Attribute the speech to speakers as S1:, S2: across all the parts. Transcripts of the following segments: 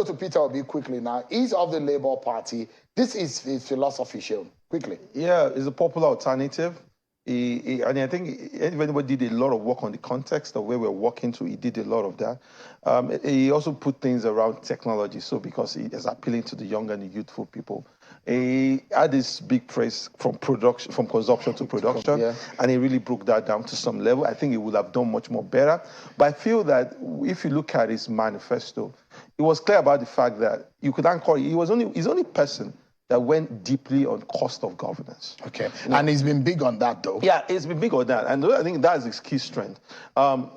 S1: go to Peter Obi quickly now. He's of the Labour Party. This is his philosophy, show quickly.
S2: Yeah, it's a popular alternative. And I think everybody did a lot of work on the context of where we're working to. He did a lot of that. He also put things around technology, so because he is appealing to the young and the youthful people. He had this big praise from consumption to production, and he really broke that down to some level. I think he would have done much more better. But I feel that if you look at his manifesto, it was clear about the fact that you could anchor. He's the only person that went deeply on cost of governance.
S1: Okay, and he's been big on that, though.
S2: Yeah, he's been big on that, and I think that's his key strength.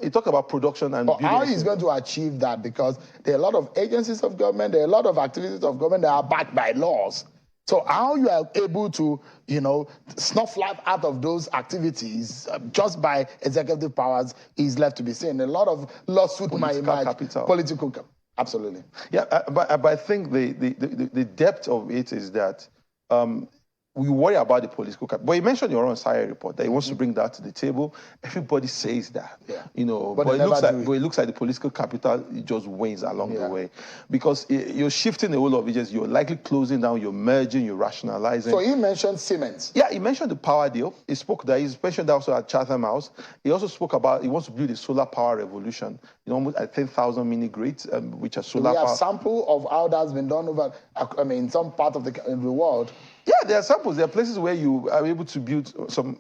S2: He talked about production and...
S1: But how he's going to achieve that? Because there are a lot of agencies of government, there are a lot of activities of government that are backed by laws. So how you are able to, snuff life out of those activities just by executive powers is left to be seen. A lot of lawsuits might emerge. Political capital. Absolutely.
S2: Yeah, but I think the depth of it is that we worry about the political capital. But you mentioned your own SIA report that he wants to bring that to the table. Everybody says that, but it looks like the political capital, it just wanes along the way. Because you're shifting the whole of it, you're likely closing down, you're merging, you're rationalizing.
S1: So he mentioned Siemens.
S2: Yeah, he mentioned the power deal. He mentioned that also at Chatham House. He also spoke about, he wants to build a solar power revolution. Almost at 10,000 mini grids, which are solar power.
S1: We have sample of how that's been done over, in some part of the world.
S2: Yeah, there are samples. There are places where you are able to build some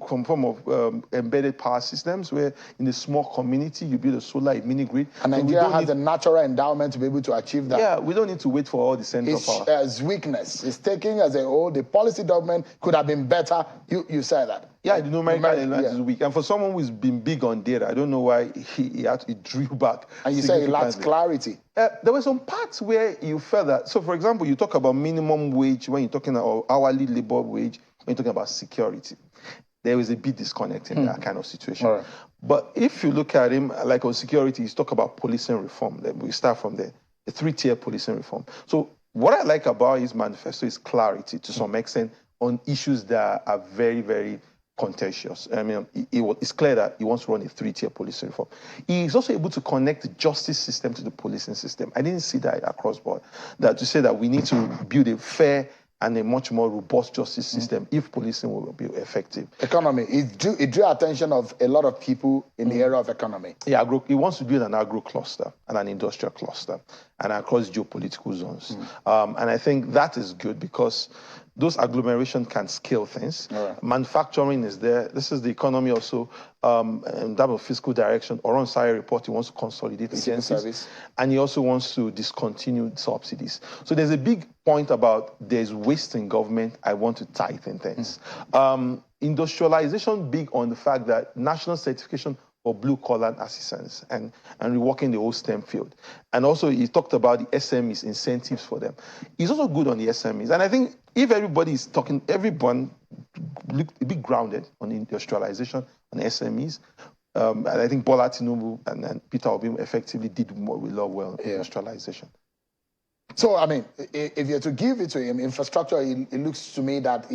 S2: form of embedded power systems where in a small community you build a solar mini grid.
S1: And Nigeria has a natural endowment to be able to achieve that.
S2: Yeah, we don't need to wait for all the central power.
S1: It's weakness. It's taking as a whole. The policy document could have been better. You said that.
S2: Yeah, the numerical element is weak. And for someone who's been big on data, I don't know why he drew back.
S1: And you say he lacks clarity.
S2: There were some parts where you felt that. So, for example, you talk about minimum wage when you're talking about hourly labor wage, when you're talking about security. There is a big disconnect in that kind of situation. Right. But if you look at him, like on security, he's talk about policing reform. We start from there, a 3-tier policing reform. So what I like about his manifesto is clarity to some extent on issues that are very, very contentious. I mean, it's clear that he wants to run a 3-tier policing reform. He's also able to connect the justice system to the policing system. I didn't see that across board. That to say that we need to build a fair and a much more robust justice system if policing will be effective.
S1: Economy. It drew attention of a lot of people in the area of economy.
S2: Yeah, he wants to build an agro cluster and an industrial cluster and across geopolitical zones. And I think that is good because those agglomerations can scale things. Right. Manufacturing is there. This is the economy also. In terms of fiscal direction, Oron SIA report, he wants to consolidate agencies. Service. And he also wants to discontinue subsidies. So there's a big point about there's waste in government. I want to tighten things. Industrialization, big on the fact that national certification for blue-collar assistance and reworking the whole STEM field. And also, he talked about the SMEs, incentives for them. He's also good on the SMEs. And I think if everybody is talking, everyone be grounded on industrialization, on SMEs. And I think Bola Tinubu and Peter Obi effectively did what we love well, industrialization.
S1: So, I mean, if you're to give it to him, infrastructure, it looks to me that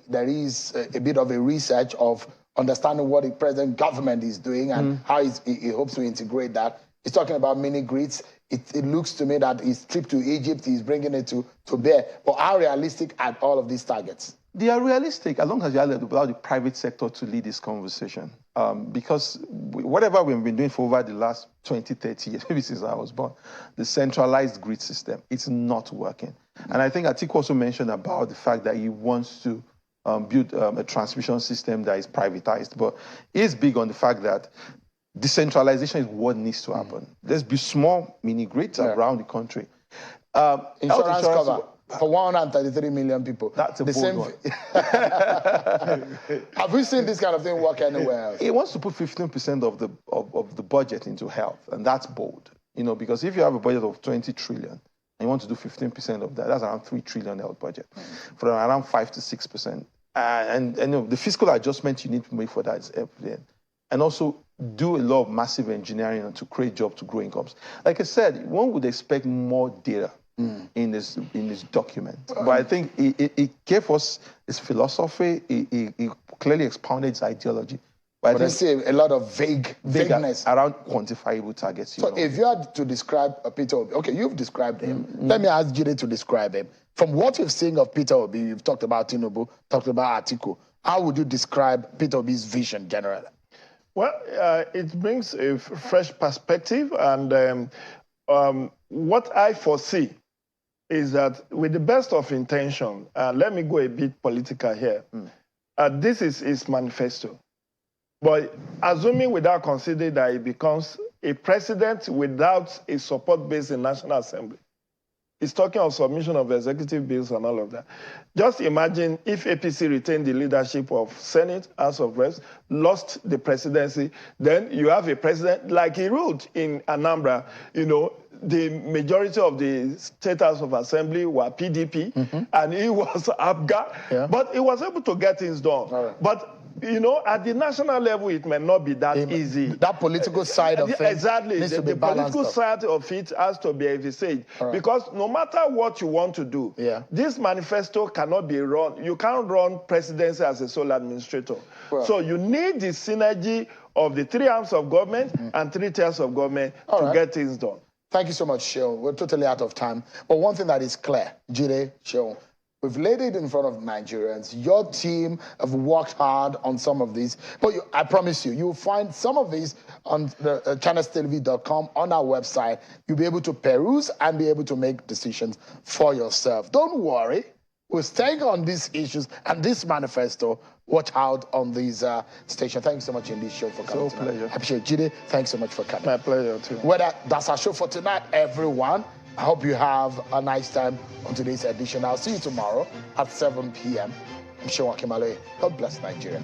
S1: there is a bit of a research of understanding what the present government is doing and how he hopes to integrate that. He's talking about mini grids. It looks to me that his trip to Egypt, he's bringing it to bear. But how realistic are all of these targets?
S2: They are realistic as long as you allow the private sector to lead this conversation. Because whatever we've been doing for over the last 20, 30 years, maybe since I was born, the centralized grid system, it's not working. And I think Atiku also mentioned about the fact that he wants to build a transmission system that is privatized. But he's big on the fact that decentralization is what needs to happen. Let's build small mini grids around the country.
S1: Insurance cover for 133 million people.
S2: That's a bold one.
S1: Have we seen this kind of thing work anywhere else?
S2: He wants to put 15% of the budget into health, and that's bold. Because if you have a budget of 20 trillion, and you want to do 15% of that, that's around 3 trillion health budget, for around 5 to 6%. And the fiscal adjustment you need to make for that is everything. And also do a lot of massive engineering to create jobs to grow incomes. Like I said, one would expect more data in this document. But I think it gave us his philosophy. It clearly expounded his ideology.
S1: But I see a lot of vagueness
S2: around quantifiable targets.
S1: So if you had to describe Peter Obi, okay, you've described him. Let me ask Jide to describe him. From what you've seen of Peter Obi, you've talked about Tinubu, talked about Atiku. How would you describe Peter Obi's vision generally?
S3: Well, it brings a fresh perspective, and what I foresee is that with the best of intention, let me go a bit political here. This is his manifesto. But assuming without considering that he becomes a president without a support base in National Assembly, he's talking of submission of executive bills and all of that. Just imagine if APC retained the leadership of Senate, House of Reps, lost the presidency, then you have a president like he ruled in Anambra, the majority of the State House of Assembly were PDP, and he was ABGA, but he was able to get things done.
S1: Right.
S3: But at the national level, it may not be that easy.
S1: That political side of things
S3: exactly.
S1: needs to be
S3: the political side of it has to be envisaged.
S1: Right.
S3: Because no matter what you want to do, this manifesto cannot be run. You can't run presidency as a sole administrator. Right. So you need the synergy of the three arms of government and three tiers of government to get things done.
S1: Thank you so much, Sheol. We're totally out of time. But one thing that is clear, Jide, Sheol, we've laid it in front of Nigerians. Your team have worked hard on some of these. But I promise you, you'll find some of these on the channelstv.com, on our website. You'll be able to peruse and be able to make decisions for yourself. Don't worry. We're staying on these issues and this manifesto. Watch out on these stations. Thank you so much indeed, Sheol, for coming.
S3: So pleasure.
S1: I appreciate it. Jide, thanks so much for coming.
S3: My pleasure, too.
S1: That's our show for tonight, everyone. I hope you have a nice time on today's edition. I'll see you tomorrow at 7 p.m. I'm Sheol Akimale. God bless Nigeria.